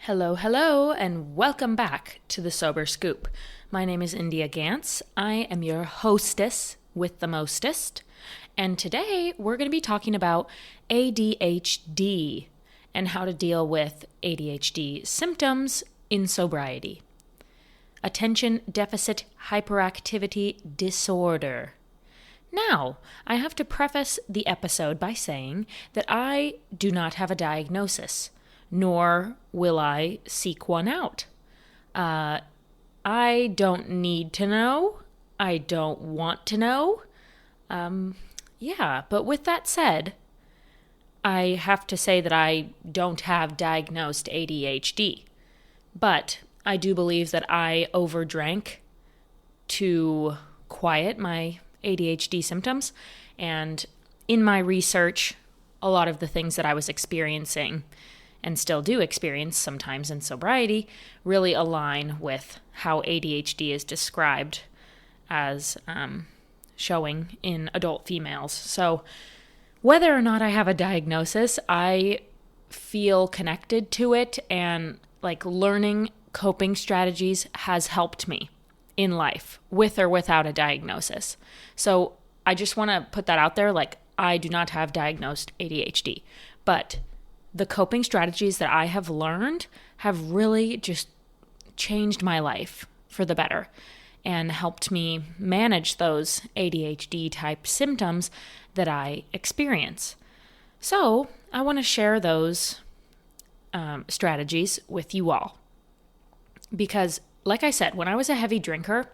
Hello, hello, and welcome back to the Sober Scoop. My name is India Gantz. I am your hostess with the mostest, and today we're going to be talking about ADHD and how to deal with ADHD symptoms in sobriety. Attention Deficit Hyperactivity Disorder. Now, I have to preface the episode by saying that I do not have a diagnosis, nor will I seek one out. I don't need to know. I don't want to know. But with that said, I have to say that I don't have diagnosed ADHD. But I do believe that I overdrank to quiet my ADHD symptoms. And in my research, a lot of the things that I was experiencing and still do experience sometimes in sobriety really align with how ADHD is described as showing in adult females. So whether or not I have a diagnosis, I feel connected to it, and learning coping strategies has helped me in life with or without a diagnosis. So I just want to put that out there. I do not have diagnosed ADHD, but the coping strategies that I have learned have really just changed my life for the better and helped me manage those ADHD type symptoms that I experience. So I want to share those strategies with you all. Because like I said, when I was a heavy drinker,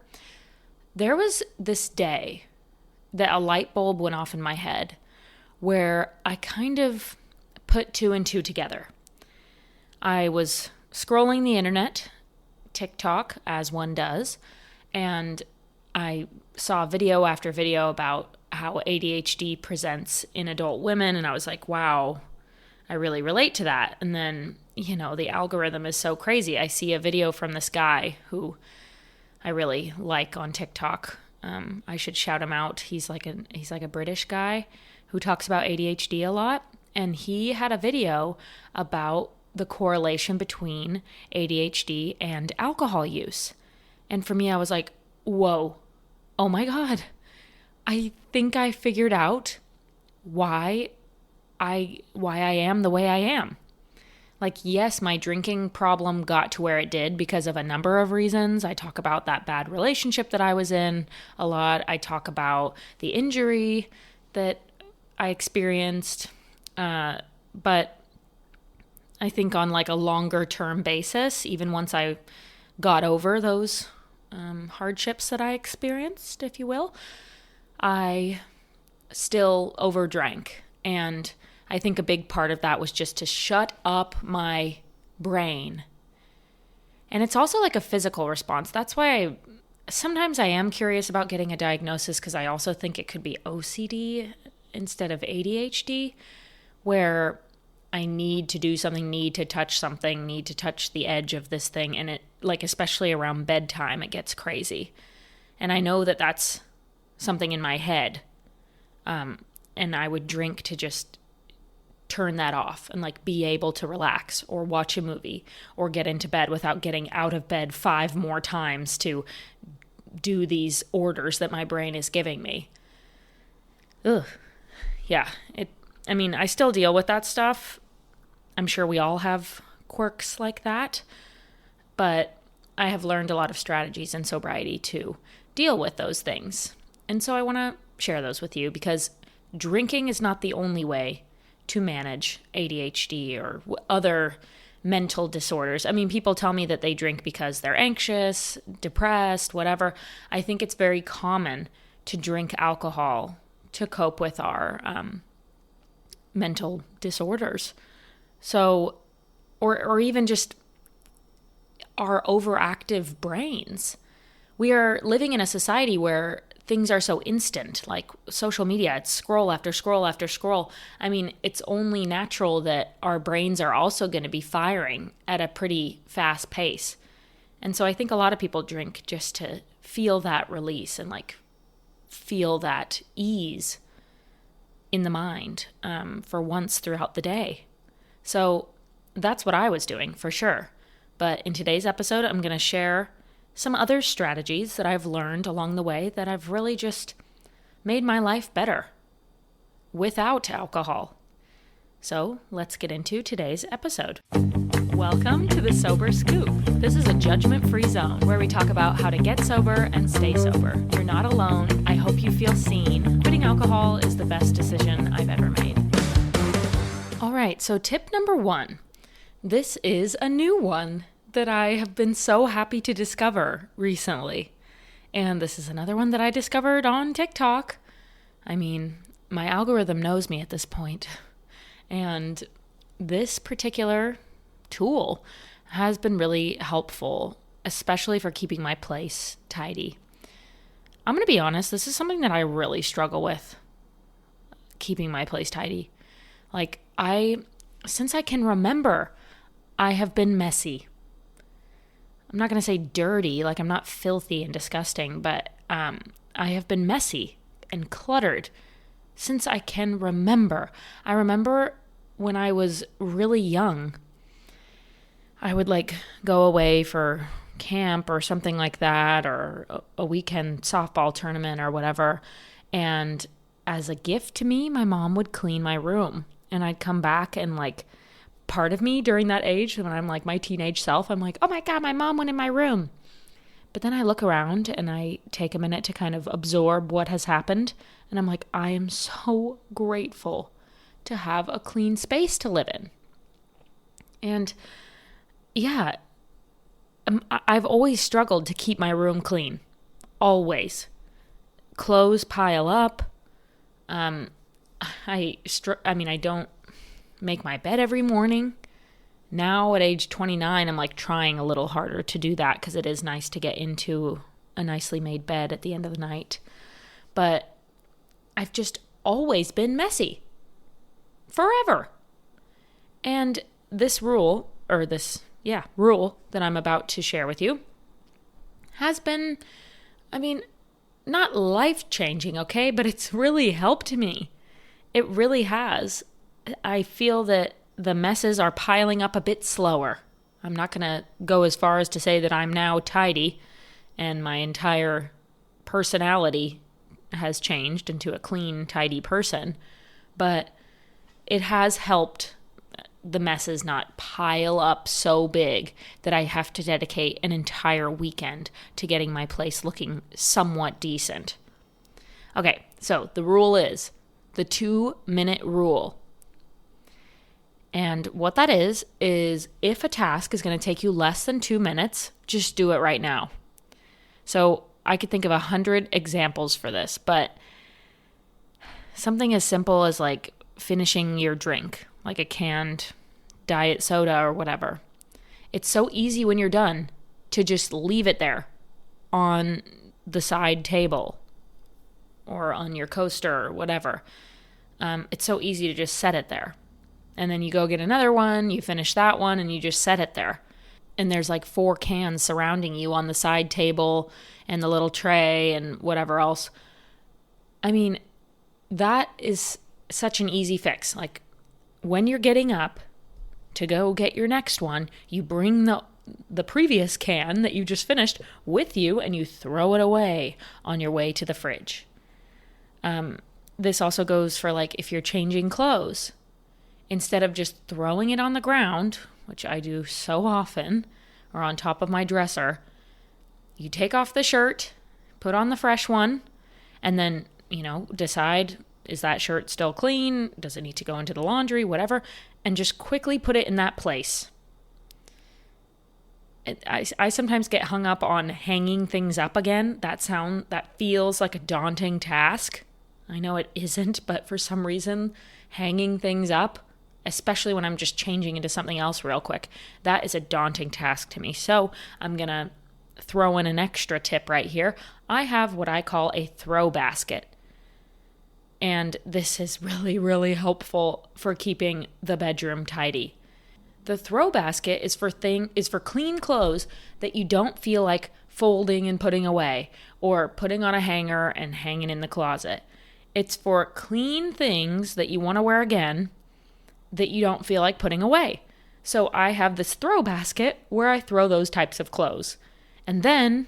there was this day that a light bulb went off in my head where I kind of put two and two together. I was scrolling the internet, TikTok, as one does, and I saw video after video about how ADHD presents in adult women, and I was like, wow, I really relate to that. And then, the algorithm is so crazy. I see a video from this guy who I really like on TikTok. I should shout him out. He's like a British guy who talks about ADHD a lot. And he had a video about the correlation between ADHD and alcohol use. And for me, I was like, whoa, oh my God. I think I figured out why I am the way I am. Yes, my drinking problem got to where it did because of a number of reasons. I talk about that bad relationship that I was in a lot. I talk about the injury that I experienced. But I think on a longer term basis, even once I got over those hardships that I experienced, if you will, I still overdrank. And I think a big part of that was just to shut up my brain. And it's also a physical response. That's why sometimes I am curious about getting a diagnosis, because I also think it could be OCD instead of ADHD, where I need to do something, need to touch something, need to touch the edge of this thing. And it, especially around bedtime, it gets crazy. And I know that that's something in my head. And I would drink to just turn that off and be able to relax or watch a movie or get into bed without getting out of bed 5 more times to do these orders that my brain is giving me. Ugh. Yeah. I still deal with that stuff. I'm sure we all have quirks like that, but I have learned a lot of strategies in sobriety to deal with those things. And so I want to share those with you, because drinking is not the only way to manage ADHD or other mental disorders. People tell me that they drink because they're anxious, depressed, whatever. I think it's very common to drink alcohol to cope with our mental disorders. So, or even just our overactive brains. We are living in a society where things are so instant, like social media. It's scroll after scroll after scroll. It's only natural that our brains are also going to be firing at a pretty fast pace. And so I think a lot of people drink just to feel that release and feel that ease in the mind for once throughout the day. So that's what I was doing for sure. But in today's episode, I'm going to share some other strategies that I've learned along the way that have really just made my life better without alcohol. So let's get into today's episode. Welcome to the Sober Scoop. This is a judgment-free zone where we talk about how to get sober and stay sober. You're not alone. I hope you feel seen. Quitting alcohol is the best decision I've ever made. All right, so tip number 1. This is a new one that I have been so happy to discover recently. And this is another one that I discovered on TikTok. I mean, my algorithm knows me at this point. And this particular tool has been really helpful, especially for keeping my place tidy. I'm going to be honest, this is something that I really struggle with, keeping my place tidy. Since I can remember, I have been messy. I'm not going to say dirty, like I'm not filthy and disgusting, but I have been messy and cluttered since I can remember. I remember when I was really young, I would go away for camp or something like that, or a weekend softball tournament or whatever. And as a gift to me, my mom would clean my room, and I'd come back and part of me during that age, when I'm my teenage self, I'm like, oh my God, my mom went in my room. But then I look around and I take a minute to kind of absorb what has happened. And I'm like, I am so grateful to have a clean space to live in. And yeah, I've always struggled to keep my room clean. Always. Clothes pile up. I don't make my bed every morning. Now at age 29, I'm trying a little harder to do that because it is nice to get into a nicely made bed at the end of the night. But I've just always been messy. Forever. And this rule that I'm about to share with you has been, not life-changing, okay? But it's really helped me. It really has. I feel that the messes are piling up a bit slower. I'm not going to go as far as to say that I'm now tidy and my entire personality has changed into a clean, tidy person, but it has helped the messes not pile up so big that I have to dedicate an entire weekend to getting my place looking somewhat decent. Okay, so the rule is the 2-minute rule. And what that is if a task is going to take you less than 2 minutes, just do it right now. So I could think of 100 examples for this, but something as simple as finishing your drink, like a canned diet soda or whatever. It's so easy when you're done to just leave it there on the side table or on your coaster or whatever. It's so easy to just set it there. And then you go get another one, you finish that one, and you just set it there. And there's 4 cans surrounding you on the side table and the little tray and whatever else. That is such an easy fix. When you're getting up to go get your next one, you bring the previous can that you just finished with you and you throw it away on your way to the fridge. This also goes for if you're changing clothes. Instead of just throwing it on the ground, which I do so often, or on top of my dresser, you take off the shirt, put on the fresh one, and then, decide, is that shirt still clean? Does it need to go into the laundry? Whatever. And just quickly put it in that place. I sometimes get hung up on hanging things up again. That feels like a daunting task. I know it isn't, but for some reason, hanging things up, especially when I'm just changing into something else real quick, that is a daunting task to me. So I'm going to throw in an extra tip right here. I have what I call a throw basket. And this is really, really helpful for keeping the bedroom tidy. The throw basket is for clean clothes that you don't feel like folding and putting away or putting on a hanger and hanging in the closet. It's for clean things that you want to wear again that you don't feel like putting away. So I have this throw basket where I throw those types of clothes. And then,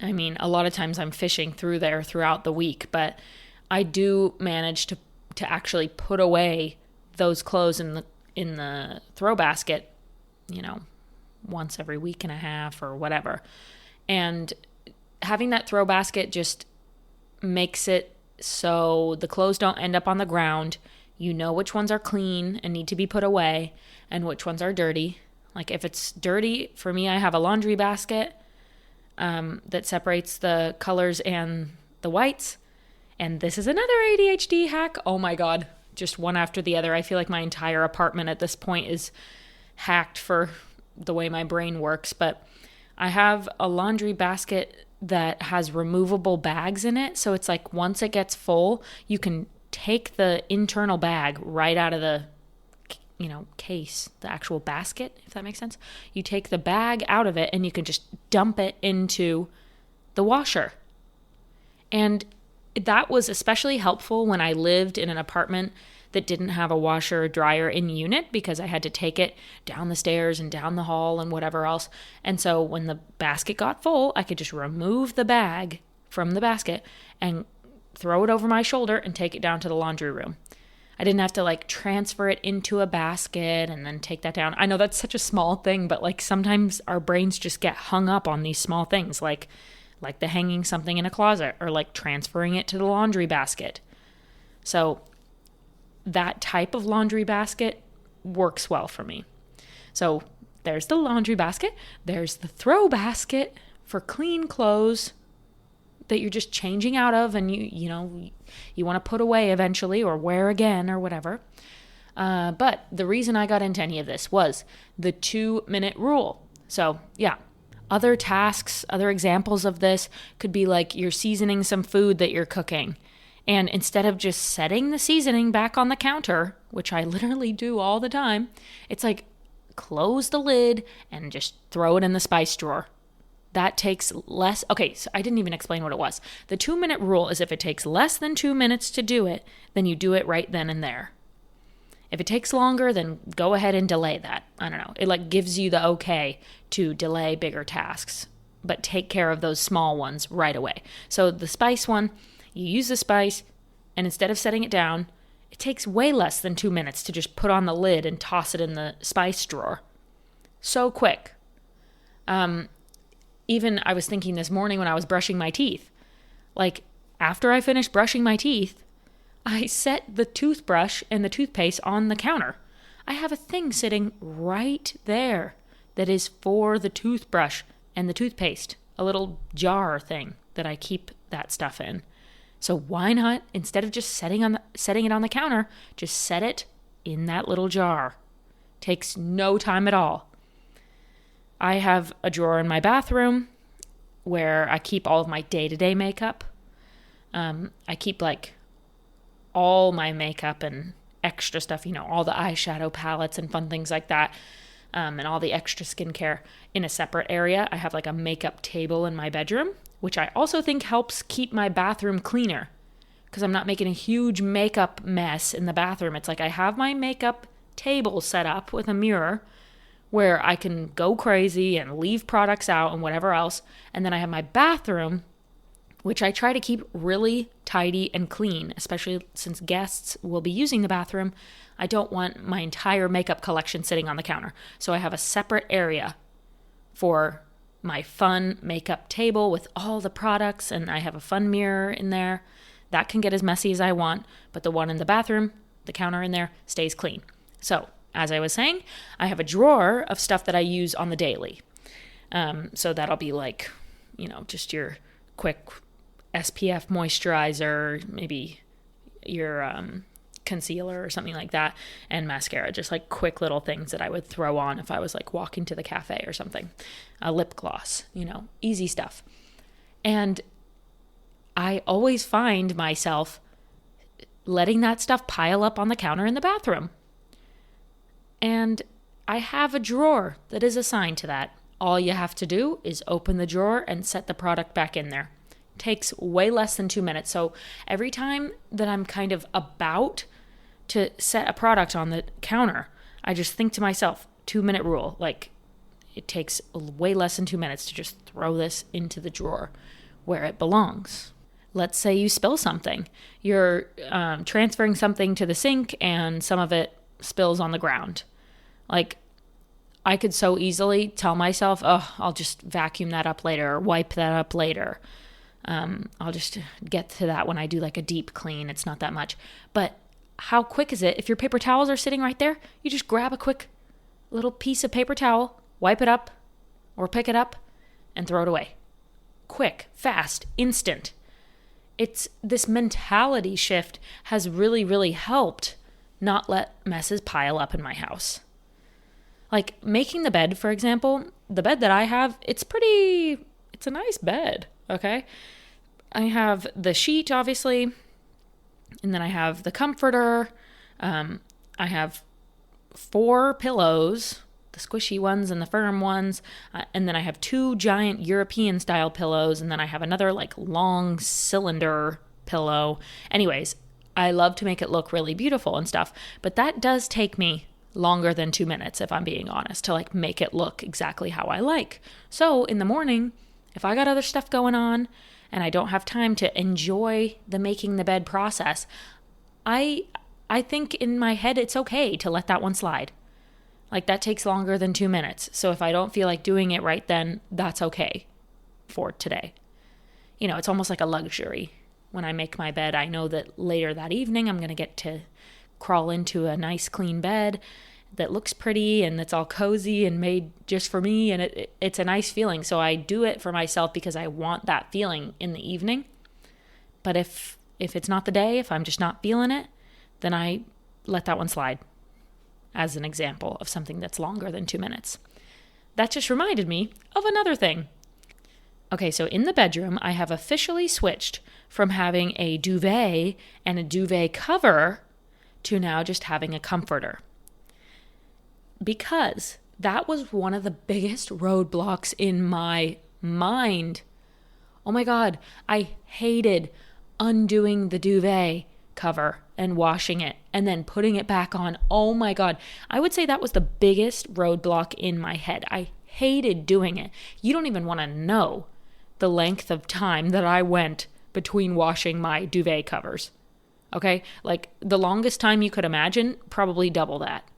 a lot of times I'm fishing through there throughout the week, but I do manage to actually put away those clothes in the throw basket, once every week and a half or whatever. And having that throw basket just makes it so the clothes don't end up on the ground. You know which ones are clean and need to be put away and which ones are dirty. Like if it's dirty, for me, I have a laundry basket that separates the colors and the whites. And this is another ADHD hack. Oh my God, just one after the other. I feel like my entire apartment at this point is hacked for the way my brain works. But I have a laundry basket that has removable bags in it. So it's like once it gets full, you can take the internal bag right out of the case, the actual basket, if that makes sense. You take the bag out of it and you can just dump it into the washer. And that was especially helpful when I lived in an apartment that didn't have a washer or dryer in unit, because I had to take it down the stairs and down the hall and whatever else. And so when the basket got full, I could just remove the bag from the basket and throw it over my shoulder and take it down to the laundry room. I didn't have to transfer it into a basket and then take that down. I know that's such a small thing, but sometimes our brains just get hung up on these small things, like the hanging something in a closet or transferring it to the laundry basket. So that type of laundry basket works well for me. So there's the laundry basket. There's the throw basket for clean clothes that you're just changing out of and you want to put away eventually or wear again or whatever. But the reason I got into any of this was the 2-minute rule. So yeah, other tasks, other examples of this could be you're seasoning some food that you're cooking. And instead of just setting the seasoning back on the counter, which I literally do all the time, it's close the lid and just throw it in the spice drawer. That takes less. Okay, so I didn't even explain what it was. The 2-minute rule is if it takes less than 2 minutes to do it, then you do it right then and there. If it takes longer, then go ahead and delay that. I don't know. It gives you the okay to delay bigger tasks, but take care of those small ones right away. So the spice one, you use the spice, and instead of setting it down, it takes way less than 2 minutes to just put on the lid and toss it in the spice drawer. So quick. Even I was thinking this morning when I was brushing my teeth, after I finished brushing my teeth, I set the toothbrush and the toothpaste on the counter. I have a thing sitting right there that is for the toothbrush and the toothpaste, a little jar thing that I keep that stuff in. So why not, instead of just setting it on the counter, just set it in that little jar. Takes no time at all. I have a drawer in my bathroom where I keep all of my day-to-day makeup. I keep all my makeup and extra stuff, all the eyeshadow palettes and fun things like that, and all the extra skincare in a separate area. I have a makeup table in my bedroom, which I also think helps keep my bathroom cleaner because I'm not making a huge makeup mess in the bathroom. It's I have my makeup table set up with a mirror where I can go crazy and leave products out and whatever else. And then I have my bathroom, which I try to keep really tidy and clean, especially since guests will be using the bathroom. I don't want my entire makeup collection sitting on the counter. So I have a separate area for my fun makeup table with all the products, and I have a fun mirror in there. That can get as messy as I want, but the one in the bathroom, the counter in there, stays clean. So as I was saying, I have a drawer of stuff that I use on the daily. So that'll be just your quick SPF moisturizer, maybe your concealer or something like that, and mascara, just quick little things that I would throw on if I was walking to the cafe or something. A lip gloss, easy stuff. And I always find myself letting that stuff pile up on the counter in the bathroom. And I have a drawer that is assigned to that. All you have to do is open the drawer and set the product back in there. It takes way less than 2 minutes. So every time that I'm kind of about to set a product on the counter, I just think to myself, 2-minute rule. Like, it takes way less than 2 minutes to just throw this into the drawer where it belongs. Let's say you spill something. You're transferring something to the sink and some of it spills on the ground. Like, I could so easily tell myself, oh, I'll just vacuum that up later or wipe that up later. I'll just get to that when I do like a deep clean. It's not that much. But how quick is it? If your paper towels are sitting right there, you just grab a quick little piece of paper towel, wipe it up or pick it up and throw it away. Quick, fast, instant. It's this mentality shift has really, really helped not let messes pile up in my house. Like making the bed, for example, the bed that I have, it's a nice bed, okay? I have the sheet, obviously, and then I have the comforter. I have 4 pillows, the squishy ones and the firm ones, and then I have 2 giant European-style pillows, and then I have another like long cylinder pillow. Anyways, I love to make it look really beautiful and stuff, but that does take me longer than 2 minutes, if I'm being honest, to like make it look exactly how I like. So in the morning, if I got other stuff going on and I don't have time to enjoy the making the bed process, I think in my head it's okay to let that one slide. Like that takes longer than 2 minutes. So if I don't feel like doing it right then, that's okay for today. You know, it's almost like a luxury. When I make my bed, I know that later that evening I'm going to get to crawl into a nice clean bed that looks pretty and that's all cozy and made just for me, and it's a nice feeling. So I do it for myself because I want that feeling in the evening. But if it's not the day, if I'm just not feeling it, then I let that one slide, as an example of something that's longer than 2 minutes. That just reminded me of another thing. Okay, so in the bedroom, I have officially switched from having a duvet and a duvet cover to now just having a comforter. Because that was one of the biggest roadblocks in my mind. Oh my God, I hated undoing the duvet cover and washing it and then putting it back on. Oh my God, I would say that was the biggest roadblock in my head. I hated doing it. You don't even want to know the length of time that I went between washing my duvet covers. Okay? Like the longest time you could imagine, probably double that.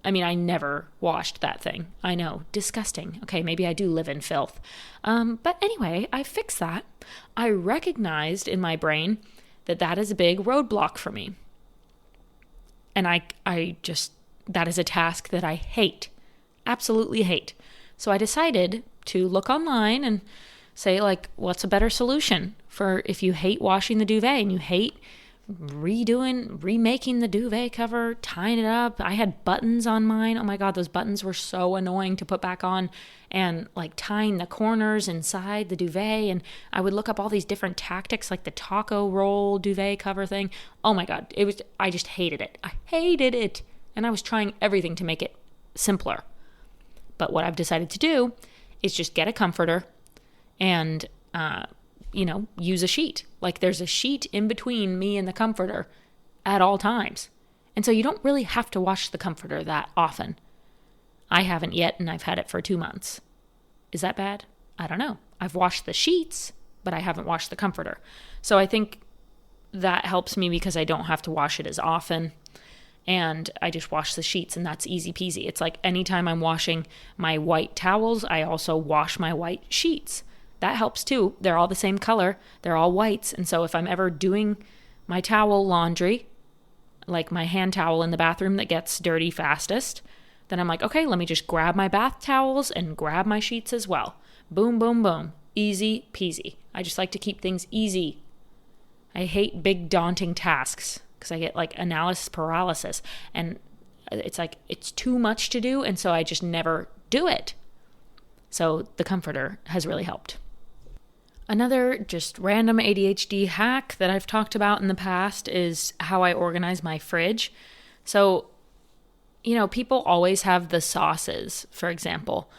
I mean, I never washed that thing. I know, disgusting. Okay, maybe I do live in filth. But anyway, I fixed that. I recognized in my brain that that is a big roadblock for me. And I just, that is a task that I hate, absolutely hate. So I decided to look online and say, like, what's a better solution for if you hate washing the duvet and you hate remaking the duvet cover, tying it up. I had buttons on mine. Oh my God, those buttons were so annoying to put back on, and like tying the corners inside the duvet. And I would look up all these different tactics, like the taco roll duvet cover thing. Oh my God, I just hated it. I hated it. And I was trying everything to make it simpler. But what I've decided to do is just get a comforter and, use a sheet. Like there's a sheet in between me and the comforter at all times. And so you don't really have to wash the comforter that often. I haven't yet, and I've had it for 2 months. Is that bad? I don't know. I've washed the sheets, but I haven't washed the comforter. So I think that helps me because I don't have to wash it as often. And I just wash the sheets, and that's easy peasy. It's like anytime I'm washing my white towels, I also wash my white sheets. That helps too. They're all the same color. They're all whites. And so if I'm ever doing my towel laundry, like my hand towel in the bathroom that gets dirty fastest, then I'm like, okay, let me just grab my bath towels and grab my sheets as well. Boom, boom, boom. Easy peasy. I just like to keep things easy. I hate big daunting tasks because I get like analysis paralysis, and it's like it's too much to do, and so I just never do it. So the comforter has really helped. Another just random ADHD hack that I've talked about in the past is how I organize my fridge. So, people always have the sauces, for example,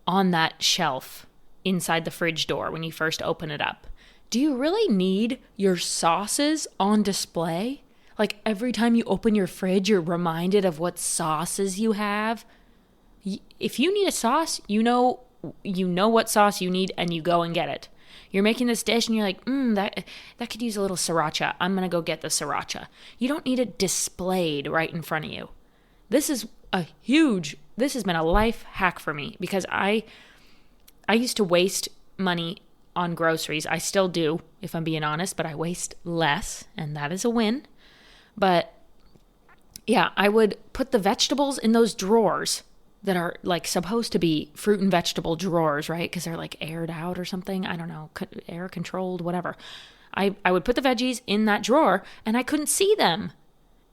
on that shelf inside the fridge door when you first open it up. Do you really need your sauces on display? Like every time you open your fridge, you're reminded of what sauces you have. If you need a sauce, you know what sauce you need and you go and get it. You're making this dish and you're like, that could use a little sriracha. I'm going to go get the sriracha. You don't need it displayed right in front of you. This has been a life hack for me because I used to waste money on groceries. I still do, if I'm being honest, but I waste less, and that is a win. But yeah, I would put the vegetables in those drawers that are like supposed to be fruit and vegetable drawers, right? Because they're like aired out or something. I don't know, air controlled, whatever. I would put the veggies in that drawer and I couldn't see them.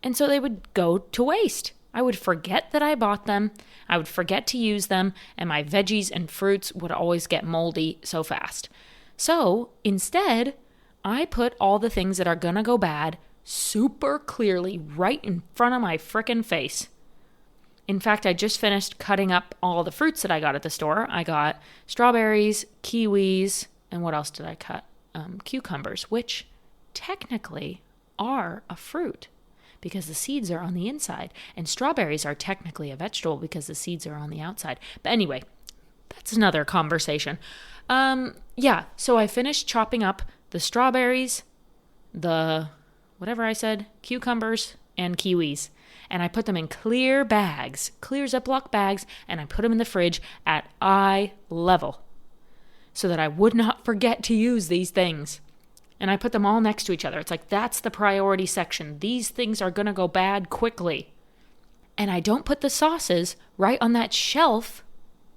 And so they would go to waste. I would forget that I bought them. I would forget to use them. And my veggies and fruits would always get moldy so fast. So instead, I put all the things that are going to go bad super clearly right in front of my frickin' face. In fact, I just finished cutting up all the fruits that I got at the store. I got strawberries, kiwis, and what else did I cut? Cucumbers, which technically are a fruit because the seeds are on the inside. And strawberries are technically a vegetable because the seeds are on the outside. But anyway, that's another conversation. So I finished chopping up the strawberries, the whatever I said, cucumbers, and kiwis. And I put them in clear Ziploc bags, and I put them in the fridge at eye level so that I would not forget to use these things. And I put them all next to each other. It's like, that's the priority section. These things are going to go bad quickly. And I don't put the sauces right on that shelf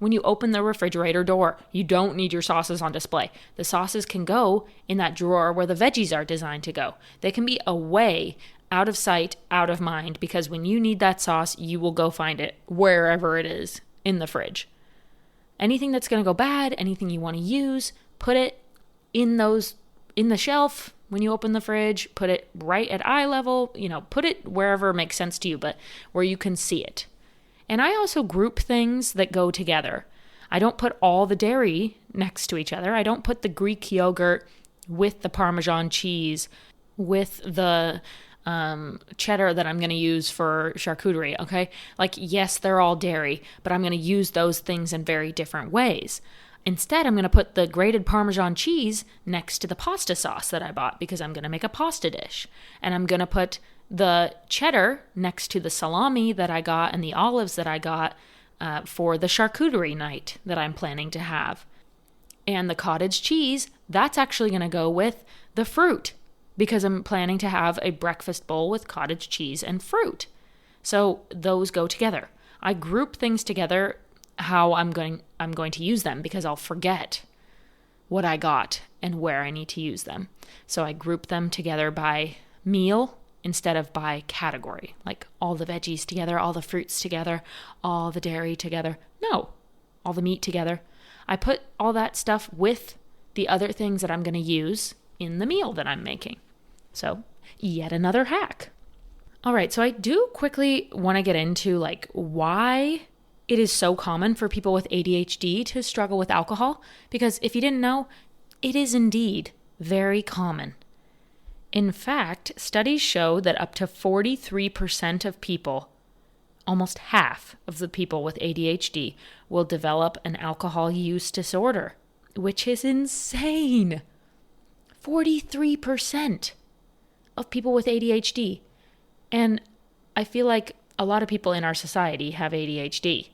when you open the refrigerator door. You don't need your sauces on display. The sauces can go in that drawer where the veggies are designed to go. They can be away, out of sight, out of mind, because when you need that sauce, you will go find it wherever it is in the fridge. Anything that's going to go bad, anything you want to use, put it in the shelf when you open the fridge, put it right at eye level, put it wherever makes sense to you, but where you can see it. And I also group things that go together. I don't put all the dairy next to each other. I don't put the Greek yogurt with the Parmesan cheese, with the cheddar that I'm going to use for charcuterie, okay? Like, yes, they're all dairy, but I'm going to use those things in very different ways. Instead, I'm going to put the grated Parmesan cheese next to the pasta sauce that I bought because I'm going to make a pasta dish. And I'm going to put the cheddar next to the salami that I got and the olives that I got for the charcuterie night that I'm planning to have. And the cottage cheese, that's actually going to go with the fruit because I'm planning to have a breakfast bowl with cottage cheese and fruit. So those go together. I group things together how I'm going to use them because I'll forget what I got and where I need to use them. So I group them together by meal instead of by category, like all the veggies together, all the fruits together, all the dairy together. No, all the meat together. I put all that stuff with the other things that I'm going to use in the meal that I'm making. So, yet another hack. All right, so I do quickly want to get into like why it is so common for people with ADHD to struggle with alcohol, because if you didn't know, it is indeed very common. In fact, studies show that up to 43% of people, almost half of the people with ADHD, will develop an alcohol use disorder, which is insane. 43% of people with ADHD. And I feel like a lot of people in our society have ADHD.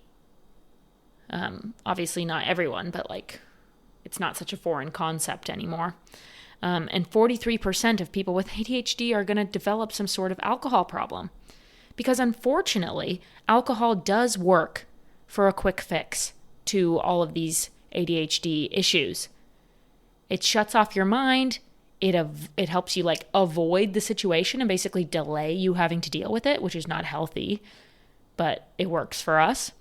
Obviously not everyone, but like it's not such a foreign concept anymore. And 43% of people with ADHD are going to develop some sort of alcohol problem. Because unfortunately, alcohol does work for a quick fix to all of these ADHD issues. It shuts off your mind. It helps you like avoid the situation and basically delay you having to deal with it, which is not healthy, but it works for us.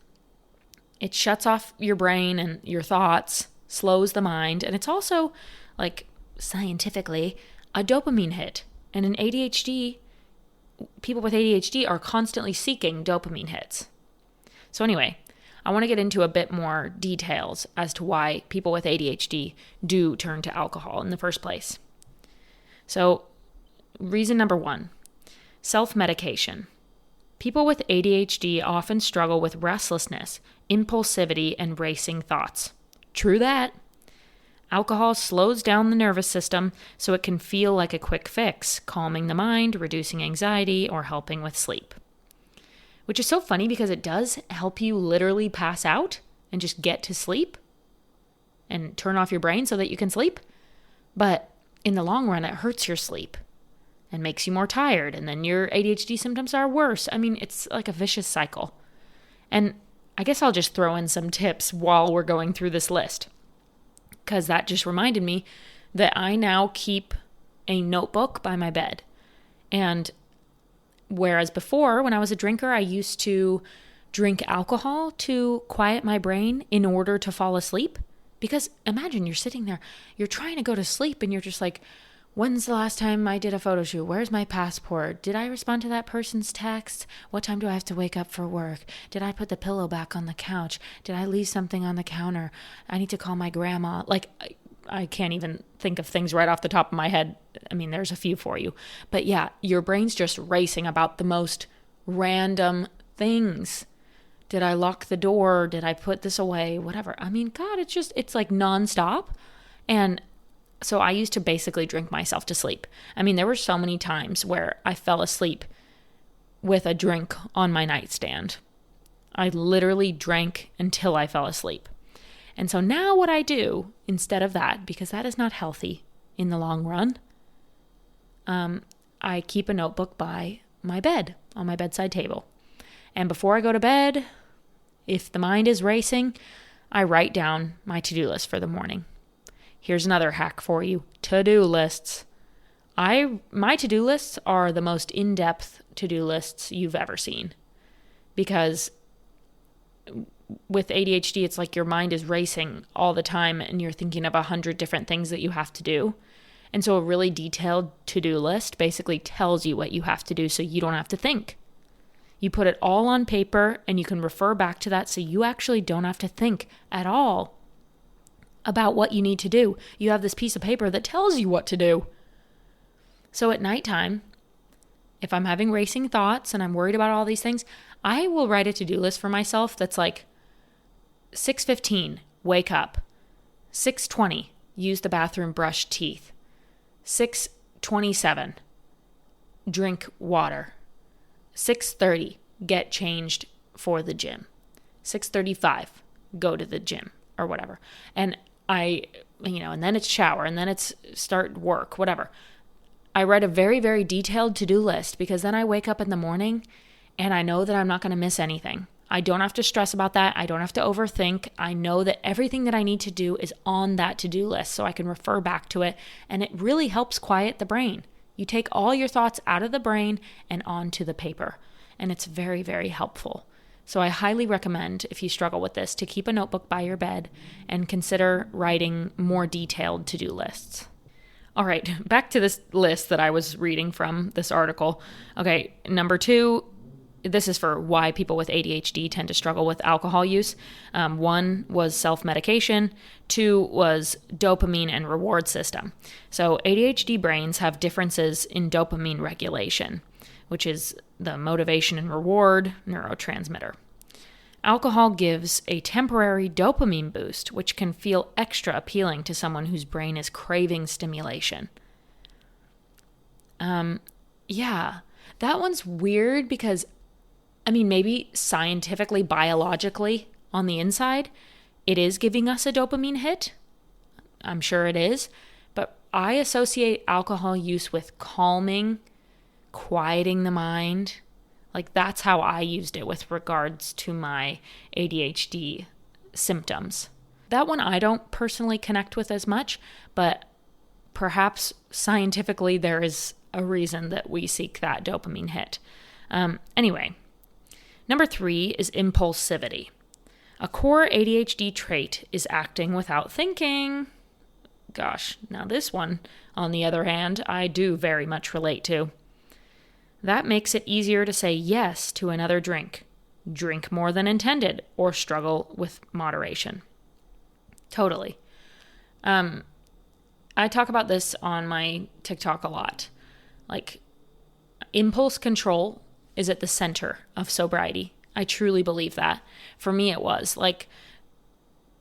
It shuts off your brain and your thoughts, slows the mind, and it's also like scientifically a dopamine hit. And in ADHD, people with ADHD are constantly seeking dopamine hits. So anyway, I want to get into a bit more details as to why people with ADHD do turn to alcohol in the first place. So reason number one, Self-medication. People with ADHD often struggle with restlessness, impulsivity, and racing thoughts. True that. Alcohol slows down the nervous system so it can feel like a quick fix, calming the mind, reducing anxiety, or helping with sleep. Which is so funny because it does help you literally pass out and just get to sleep and turn off your brain so that you can sleep. But in the long run, it hurts your sleep and makes you more tired. And then your ADHD symptoms are worse. I mean, it's like a vicious cycle. And I guess I'll just throw in some tips while we're going through this list, because that just reminded me that I now keep a notebook by my bed. And whereas before, when I was a drinker, I used to drink alcohol to quiet my brain in order to fall asleep. Because imagine you're sitting there, you're trying to go to sleep, and you're just like, when's the last time I did a photo shoot? Where's my passport? Did I respond to that person's text? What time do I have to wake up for work? Did I put the pillow back on the couch? Did I leave something on the counter? I need to call my grandma. Like, I can't even think of things right off the top of my head. I mean, there's a few for you. But yeah, your brain's just racing about the most random things. Did I lock the door? Did I put this away? Whatever. I mean, God, it's like nonstop. And so I used to basically drink myself to sleep. I mean, there were so many times where I fell asleep with a drink on my nightstand. I literally drank until I fell asleep. And so now what I do instead of that, because that is not healthy in the long run, I keep a notebook by my bed, on my bedside table. And before I go to bed, if the mind is racing, I write down my to-do list for the morning. Here's another hack for you. To-do lists. My to-do lists are the most in-depth to-do lists you've ever seen. Because with ADHD, it's like your mind is racing all the time and you're thinking of 100 different things that you have to do. And so a really detailed to-do list basically tells you what you have to do so you don't have to think. You put it all on paper and you can refer back to that so you actually don't have to think at all about what you need to do. You have this piece of paper that tells you what to do. So at nighttime, if I'm having racing thoughts and I'm worried about all these things, I will write a to-do list for myself that's like 6:15, wake up. 6:20, use the bathroom, brush teeth. 6:27, drink water. 6:30, get changed for the gym. 6:35, go to the gym or whatever. And and then it's shower, and then it's start work, whatever. I write a very, very detailed to-do list because then I wake up in the morning and I know that I'm not going to miss anything. I don't have to stress about that. I don't have to overthink. I know that everything that I need to do is on that to-do list so I can refer back to it. And it really helps quiet the brain. You take all your thoughts out of the brain and onto the paper. And it's very, very helpful. So I highly recommend, if you struggle with this, to keep a notebook by your bed and consider writing more detailed to-do lists. All right, back to this list that I was reading from this article. Okay, number 2, this is for why people with ADHD tend to struggle with alcohol use. 1 was self-medication. 2 was dopamine and reward system. So ADHD brains have differences in dopamine regulation, which is the motivation and reward neurotransmitter. Alcohol gives a temporary dopamine boost, which can feel extra appealing to someone whose brain is craving stimulation. Yeah, that one's weird because, maybe scientifically, biologically, on the inside, it is giving us a dopamine hit. I'm sure it is. But I associate alcohol use with calming, quieting the mind. Like, that's how I used it with regards to my ADHD symptoms. That one I don't personally connect with as much, but perhaps scientifically there is a reason that we seek that dopamine hit. Anyway, number 3 is impulsivity. A core ADHD trait is acting without thinking. Gosh, now this one, on the other hand, I do very much relate to. That makes it easier to say yes to another drink, drink more than intended, or struggle with moderation. Totally. I talk about this on my TikTok a lot. Like, Impulse control is at the center of sobriety. I truly believe that. For me, it was like,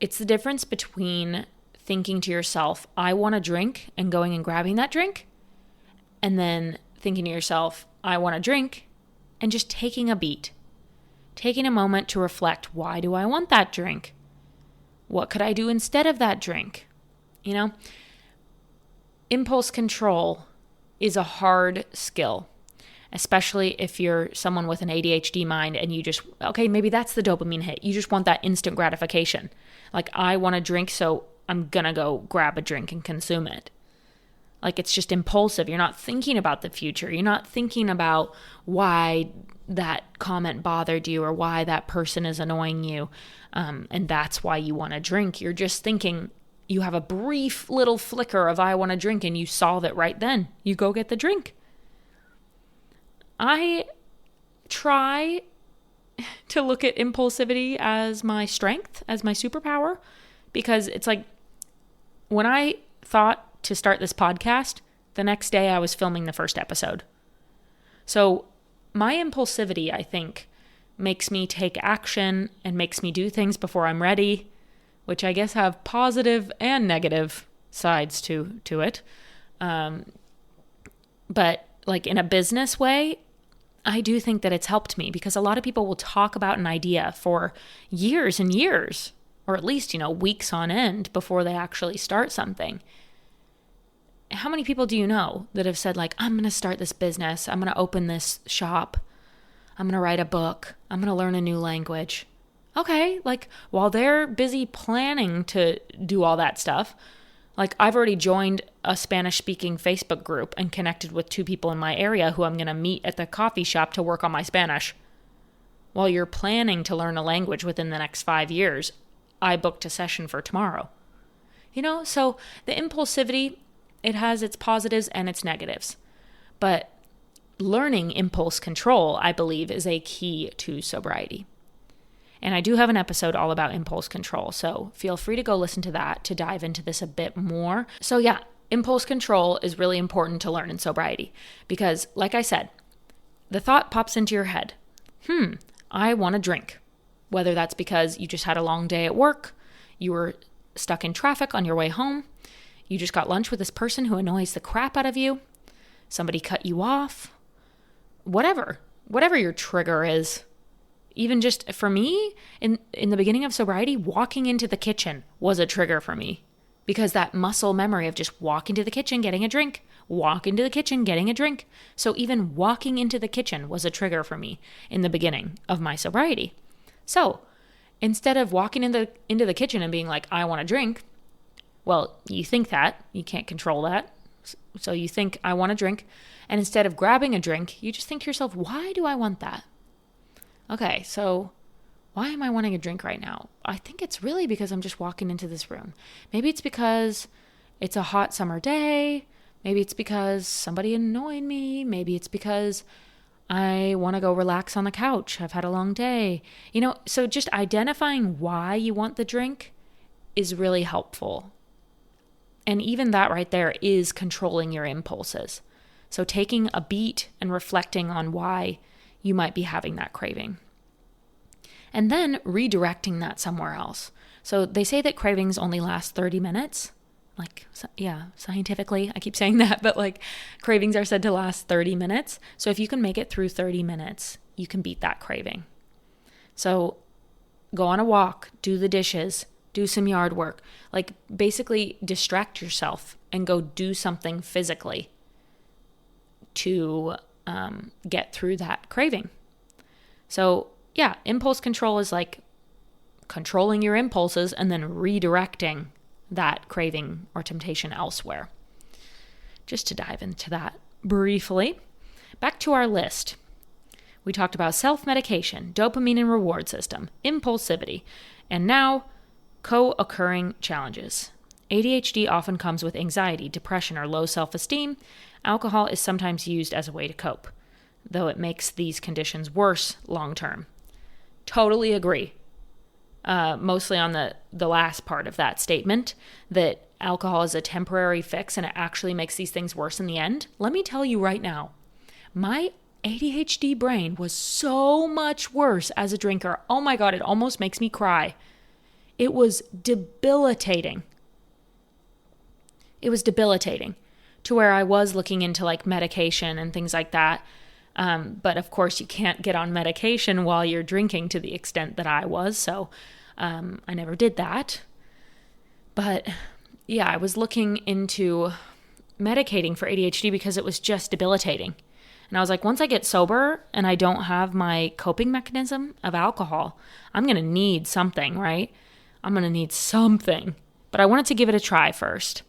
it's the difference between thinking to yourself, I want a drink, and going and grabbing that drink, and then thinking to yourself, I want a drink, and just taking a beat, taking a moment to reflect, why do I want that drink? What could I do instead of that drink? Impulse control is a hard skill, especially if you're someone with an ADHD mind and you just, okay, maybe that's the dopamine hit. You just want that instant gratification. Like, I want a drink, so I'm going to go grab a drink and consume it. Like, it's just impulsive. You're not thinking about the future. You're not thinking about why that comment bothered you or why that person is annoying you. And that's why you want a drink. You're just thinking, you have a brief little flicker of I want a drink, and you solve it right then. You go get the drink. I try to look at impulsivity as my strength, as my superpower, because it's like, when I thought to start this podcast, the next day I was filming the first episode. So my impulsivity, I think, makes me take action and makes me do things before I'm ready, which I guess have positive and negative sides to it. But like, in a business way, I do think that it's helped me, because a lot of people will talk about an idea for years and years, or at least, weeks on end before they actually start something. How many people do you know that have said, like, I'm going to start this business, I'm going to open this shop, I'm going to write a book, I'm going to learn a new language? Okay, like, while they're busy planning to do all that stuff, like, I've already joined a Spanish-speaking Facebook group and connected with 2 people in my area who I'm going to meet at the coffee shop to work on my Spanish. While you're planning to learn a language within the next 5 years, I booked a session for tomorrow. So the impulsivity, it has its positives and its negatives. But learning impulse control, I believe, is a key to sobriety. And I do have an episode all about impulse control, so feel free to go listen to that to dive into this a bit more. So yeah, impulse control is really important to learn in sobriety, because like I said, the thought pops into your head, I want a drink. Whether that's because you just had a long day at work, you were stuck in traffic on your way home, you just got lunch with this person who annoys the crap out of you, somebody cut you off, whatever your trigger is. Even just for me, in the beginning of sobriety, walking into the kitchen was a trigger for me, because that muscle memory of just walk into the kitchen, getting a drink, walk into the kitchen, getting a drink. So even walking into the kitchen was a trigger for me in the beginning of my sobriety. So instead of walking into the kitchen and being like, I want a drink, well, you think that, you can't control that. So you think, I want a drink. And instead of grabbing a drink, you just think to yourself, why do I want that? Okay, so why am I wanting a drink right now? I think it's really because I'm just walking into this room. Maybe it's because it's a hot summer day. Maybe it's because somebody annoyed me. Maybe it's because I want to go relax on the couch. I've had a long day. So just identifying why you want the drink is really helpful. And even that right there is controlling your impulses. So taking a beat and reflecting on why you might be having that craving. And then redirecting that somewhere else. So they say that cravings only last 30 minutes. Scientifically, I keep saying that, but cravings are said to last 30 minutes. So if you can make it through 30 minutes, you can beat that craving. So go on a walk, do the dishes, do some yard work. Basically distract yourself and go do something physically to get through that craving. So yeah, impulse control is like controlling your impulses and then redirecting that craving or temptation elsewhere. Just to dive into that briefly, back to our list. We talked about self-medication, dopamine and reward system, impulsivity, and now co-occurring challenges. ADHD often comes with anxiety, depression, or low self-esteem. Alcohol is sometimes used as a way to cope, though it makes these conditions worse long-term. Totally agree. Mostly on the last part of that statement, that alcohol is a temporary fix and it actually makes these things worse in the end. Let me tell you right now, My ADHD brain was so much worse as a drinker. Oh my God, it almost makes me cry. It was debilitating. It was debilitating to where I was looking into like medication and things like that. But of course, you can't get on medication while you're drinking to the extent that I was. So I never did that. But yeah, I was looking into medicating for ADHD because it was just debilitating. And I was like, once I get sober and I don't have my coping mechanism of alcohol, I'm going to need something, right? I'm going to need something. But I wanted to give it a try first.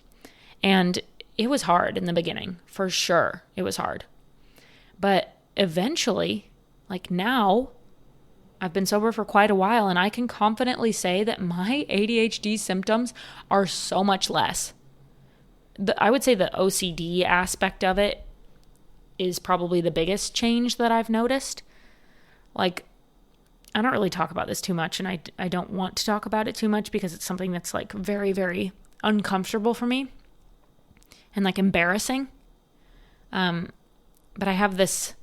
And it was hard in the beginning, for sure. It was hard. But eventually, like now, I've been sober for quite a while, and I can confidently say that my ADHD symptoms are so much less. I would say the OCD aspect of it is probably the biggest change that I've noticed. Like, I don't really talk about this too much, and I don't want to talk about it too much because it's something that's like very, very uncomfortable for me and like embarrassing. But I have this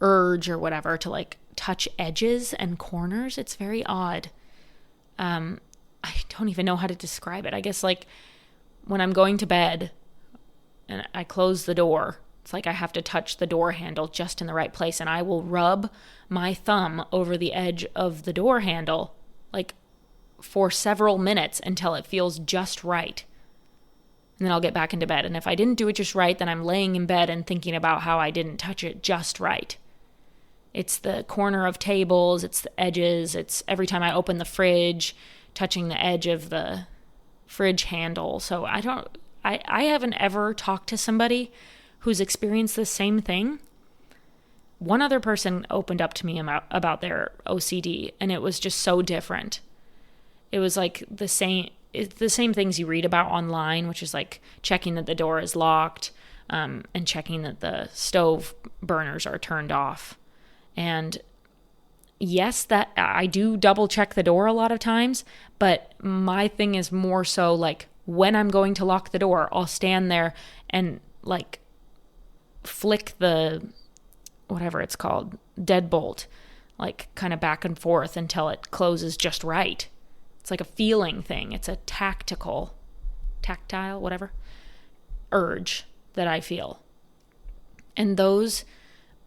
urge or whatever to like touch edges and corners. It's very odd. I don't even know how to describe it. I guess like when I'm going to bed and I close the door, it's like I have to touch the door handle just in the right place, and I will rub my thumb over the edge of the door handle like for several minutes until it feels just right. And then I'll get back into bed. And if I didn't do it just right, then I'm laying in bed and thinking about how I didn't touch it just right. It's the corner of tables, it's the edges, it's every time I open the fridge, touching the edge of the fridge handle. So I haven't ever talked to somebody who's experienced the same thing. One other person opened up to me about their OCD, and it was just so different. It was like the same things you read about online, which is like checking that the door is locked, and checking that the stove burners are turned off. And yes, that I do double check the door a lot of times, but my thing is more so like when I'm going to lock the door, I'll stand there and like flick the, whatever it's called, deadbolt, like kind of back and forth until it closes just right. It's like a feeling thing. It's a tactile, whatever, urge that I feel. And those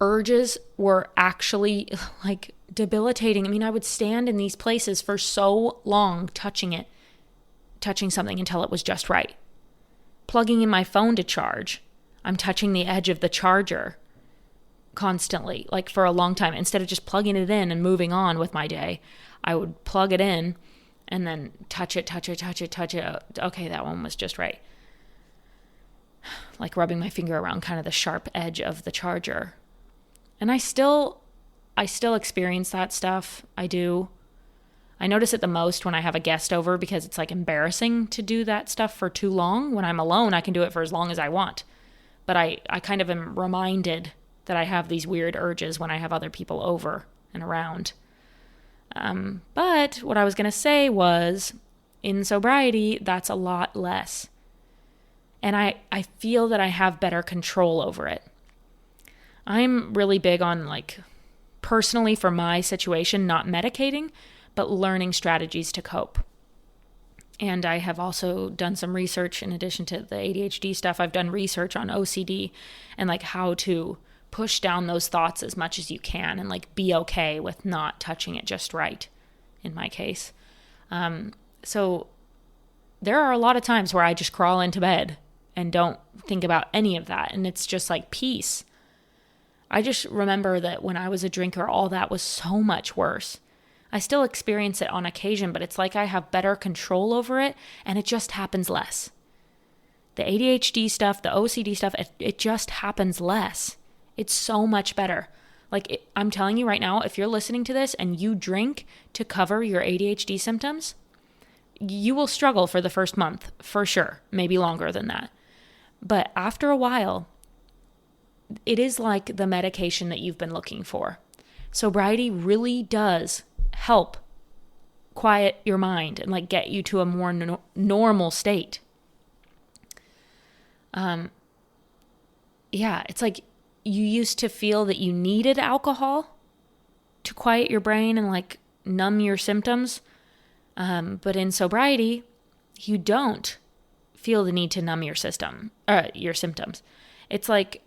urges were actually like debilitating. I mean, I would stand in these places for so long touching something until it was just right. Plugging in my phone to charge, I'm touching the edge of the charger constantly, like for a long time. Instead of just plugging it in and moving on with my day, I would plug it in and then touch it. Okay, that one was just right. Like rubbing my finger around kind of the sharp edge of the charger. And I still experience that stuff. I do. I notice it the most when I have a guest over because it's like embarrassing to do that stuff for too long. When I'm alone, I can do it for as long as I want. But I kind of am reminded that I have these weird urges when I have other people over and around. But what I was going to say was, in sobriety, that's a lot less. And I feel that I have better control over it. I'm really big on, like, personally for my situation, not medicating, but learning strategies to cope. And I have also done some research in addition to the ADHD stuff. I've done research on OCD and like how to push down those thoughts as much as you can and like be okay with not touching it just right in my case. So there are a lot of times where I just crawl into bed and don't think about any of that. And it's just like peace. I just remember that when I was a drinker, all that was so much worse. I still experience it on occasion, but it's like I have better control over it and it just happens less. The ADHD stuff, the OCD stuff, it just happens less. It's so much better. Like, I'm telling you right now, if you're listening to this and you drink to cover your ADHD symptoms, you will struggle for the first month, for sure, maybe longer than that. But after a while, it is like the medication that you've been looking for. Sobriety really does help quiet your mind and like get you to a more normal state. Yeah, it's like you used to feel that you needed alcohol to quiet your brain and like numb your symptoms. But in sobriety, you don't feel the need to numb your your symptoms. It's like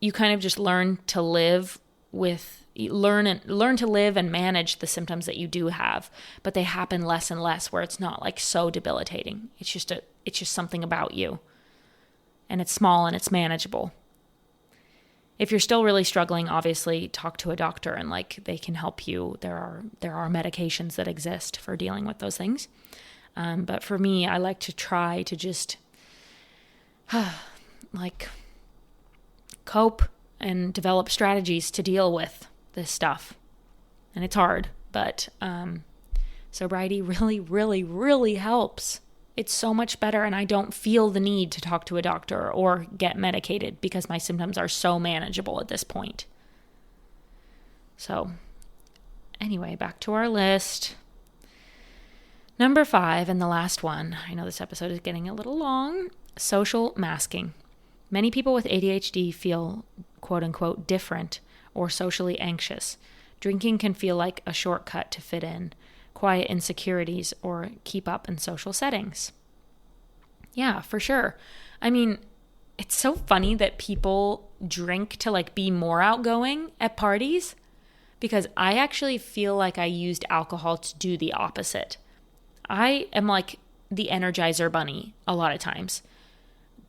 you kind of just learn to live and manage the symptoms that you do have, but they happen less and less, where it's not like so debilitating. It's just something about you, and it's small and it's manageable. If you're still really struggling, obviously talk to a doctor and like they can help you. There are medications that exist for dealing with those things. But for me, I like to try to just like cope and develop strategies to deal with this stuff. And it's hard, but sobriety really, really, really helps. It's so much better, and I don't feel the need to talk to a doctor or get medicated because my symptoms are so manageable at this point. So, anyway, back to our list. Number 5, and the last one. I know this episode is getting a little long. Social masking. Many people with ADHD feel, quote unquote, different or socially anxious. Drinking can feel like a shortcut to fit in, quiet insecurities, or keep up in social settings. Yeah, for sure. I mean, it's so funny that people drink to like be more outgoing at parties, because I actually feel like I used alcohol to do the opposite. I am like the Energizer Bunny a lot of times.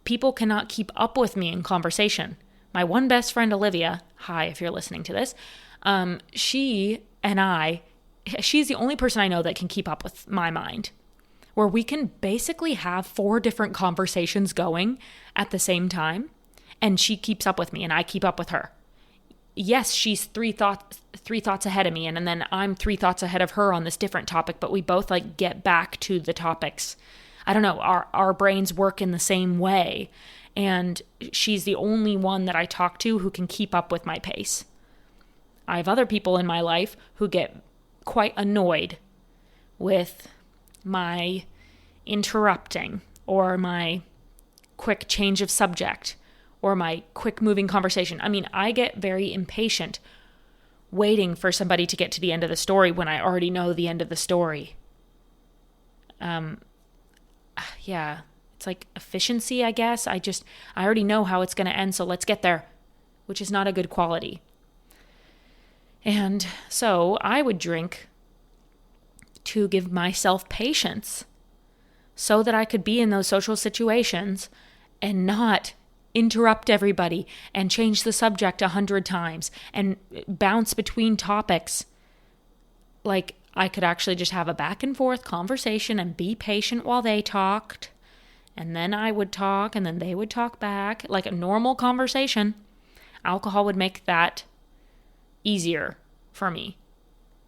People cannot keep up with me in conversation. My one best friend, Olivia, hi if you're listening to this, she's the only person I know that can keep up with my mind, where we can basically have 4 different conversations going at the same time, and she keeps up with me and I keep up with her. Yes, she's 3 thoughts ahead of me, and then I'm 3 thoughts ahead of her on this different topic, but we both like get back to the topics. I don't know, our brains work in the same way, and she's the only one that I talk to who can keep up with my pace. I have other people in my life who get quite annoyed with my interrupting or my quick change of subject or my quick moving conversation. I mean, I get very impatient waiting for somebody to get to the end of the story when I already know the end of the story. Yeah, it's like efficiency, I guess. I already know how it's going to end, so let's get there, which is not a good quality. And so I would drink to give myself patience so that I could be in those social situations and not interrupt everybody and change the subject 100 times and bounce between topics. Like, I could actually just have a back and forth conversation and be patient while they talked, and then I would talk, and then they would talk back, like a normal conversation. Alcohol would make that easier for me.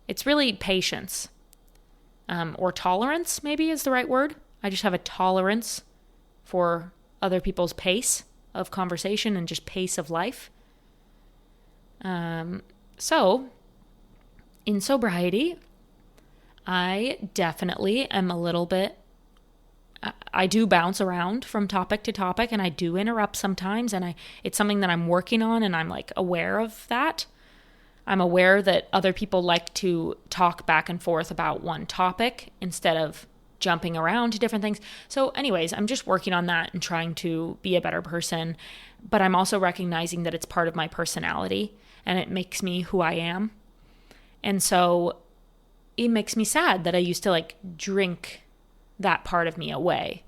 It's really patience, or tolerance, maybe is the right word. I just have a tolerance for other people's pace of conversation and just pace of life. So, in sobriety, I definitely am a little bit, I do bounce around from topic to topic, and I do interrupt sometimes, and it's something that I'm working on, and I'm like aware of that. I'm aware that other people like to talk back and forth about one topic instead of jumping around to different things. So anyways, I'm just working on that and trying to be a better person, but I'm also recognizing that it's part of my personality and it makes me who I am. And so it makes me sad that I used to like drink that part of me away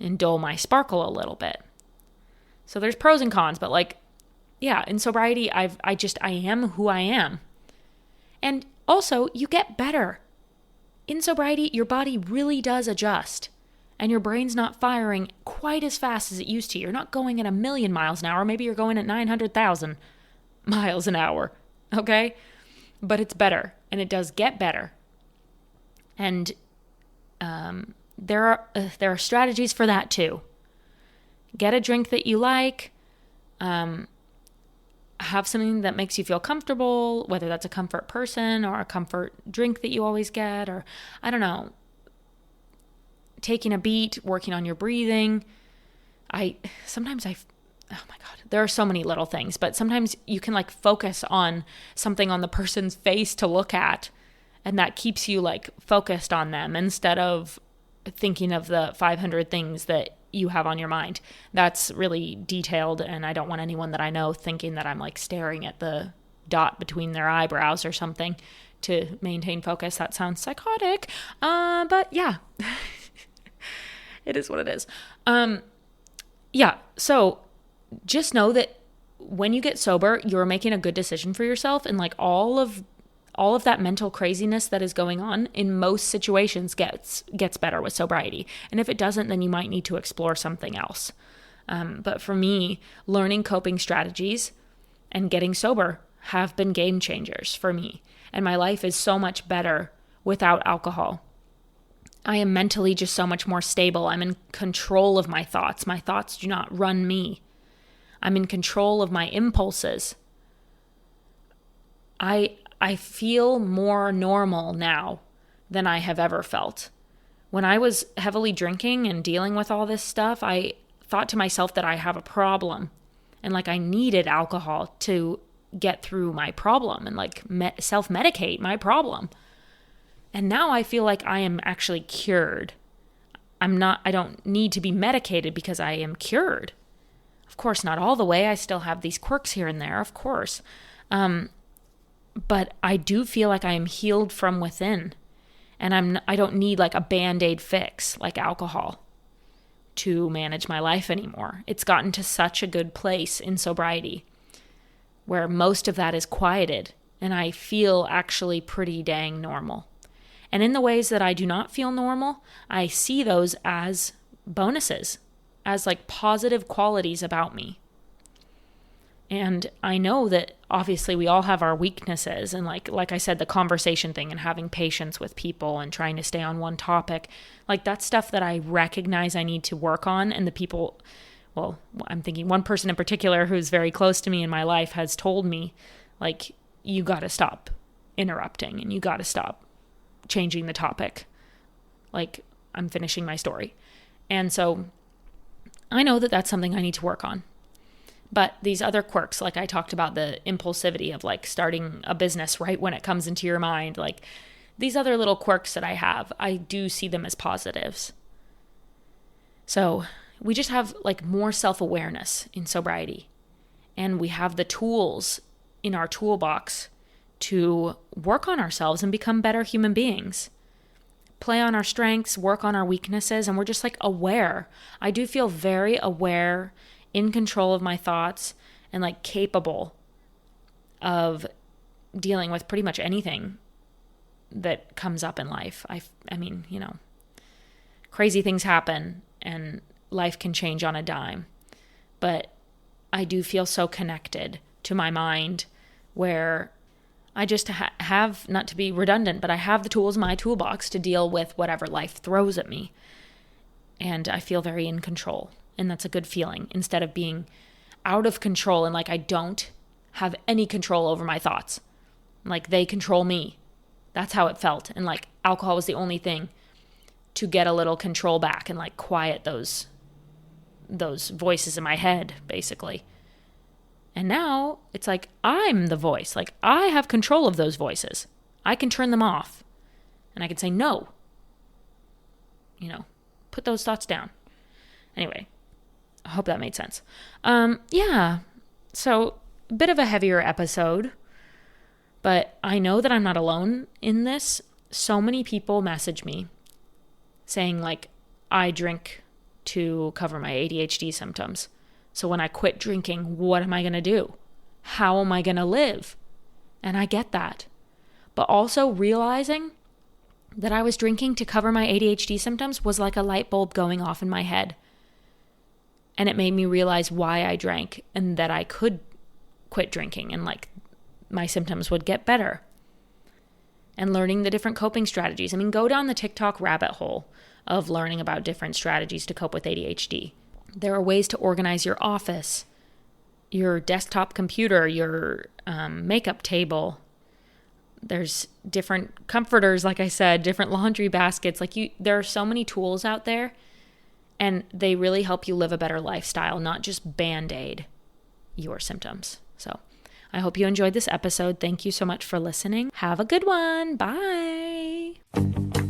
and dull my sparkle a little bit. So there's pros and cons, but like, yeah, in sobriety, I am who I am. And also, you get better. In sobriety, your body really does adjust, and your brain's not firing quite as fast as it used to. You're not going at 1,000,000 miles an hour. Maybe you're going at 900,000 miles an hour, okay? But it's better, and it does get better. And there are strategies for that too. Get a drink that you like. Have something that makes you feel comfortable, whether that's a comfort person or a comfort drink that you always get, or I don't know, taking a beat, working on your breathing. Sometimes oh my God, there are so many little things, but sometimes you can like focus on something on the person's face to look at, and that keeps you like focused on them instead of thinking of the 500 things that you have on your mind. That's really detailed, and I don't want anyone that I know thinking that I'm like staring at the dot between their eyebrows or something to maintain focus. That sounds psychotic. But yeah, it is what it is. Yeah. So just know that when you get sober, you're making a good decision for yourself, and like all of that mental craziness that is going on in most situations gets better with sobriety. And if it doesn't, then you might need to explore something else. But for me, learning coping strategies and getting sober have been game changers for me. And my life is so much better without alcohol. I am mentally just so much more stable. I'm in control of my thoughts. My thoughts do not run me. I'm in control of my impulses. I feel more normal now than I have ever felt. When I was heavily drinking and dealing with all this stuff, I thought to myself that I have a problem, and like I needed alcohol to get through my problem and like self-medicate my problem. And now I feel like I am actually cured. I don't need to be medicated because I am cured. Of course, not all the way. I still have these quirks here and there, of course. But I do feel like I am healed from within, and I don't need like a Band-Aid fix like alcohol to manage my life anymore. It's gotten to such a good place in sobriety where most of that is quieted, and I feel actually pretty dang normal. And in the ways that I do not feel normal, I see those as bonuses, as like positive qualities about me. And I know that obviously we all have our weaknesses, and like I said, the conversation thing and having patience with people and trying to stay on one topic, like that's stuff that I recognize I need to work on. And the people, well, I'm thinking one person in particular who's very close to me in my life has told me, like, you got to stop interrupting and you got to stop changing the topic. Like, I'm finishing my story. And so I know that that's something I need to work on. But these other quirks, like I talked about the impulsivity of like starting a business right when it comes into your mind, like these other little quirks that I have, I do see them as positives. So we just have like more self-awareness in sobriety, and we have the tools in our toolbox to work on ourselves and become better human beings. Play on our strengths, work on our weaknesses, and we're just like aware. I do feel very aware, in control of my thoughts, and like capable of dealing with pretty much anything that comes up in life. I mean, you know, crazy things happen and life can change on a dime. But I do feel so connected to my mind where I just have, not to be redundant, but I have the tools in my toolbox to deal with whatever life throws at me. And I feel very in control. And that's a good feeling, instead of being out of control and like I don't have any control over my thoughts. Like they control me. That's how it felt. And like alcohol was the only thing to get a little control back and like quiet those voices in my head, basically. And now it's like I'm the voice. Like I have control of those voices. I can turn them off. And I can say no. You know, put those thoughts down. Anyway, I hope that made sense. Yeah. So a bit of a heavier episode, but I know that I'm not alone in this. So many people message me saying like, I drink to cover my ADHD symptoms. So when I quit drinking, what am I going to do? How am I going to live? And I get that. But also realizing that I was drinking to cover my ADHD symptoms was like a light bulb going off in my head. And it made me realize why I drank and that I could quit drinking and like my symptoms would get better. And learning the different coping strategies. I mean, go down the TikTok rabbit hole of learning about different strategies to cope with ADHD. There are ways to organize your office, your desktop computer, your makeup table. There's different comforters, like I said, different laundry baskets. There are so many tools out there. And they really help you live a better lifestyle, not just band-aid your symptoms. So I hope you enjoyed this episode. Thank you so much for listening. Have a good one. Bye.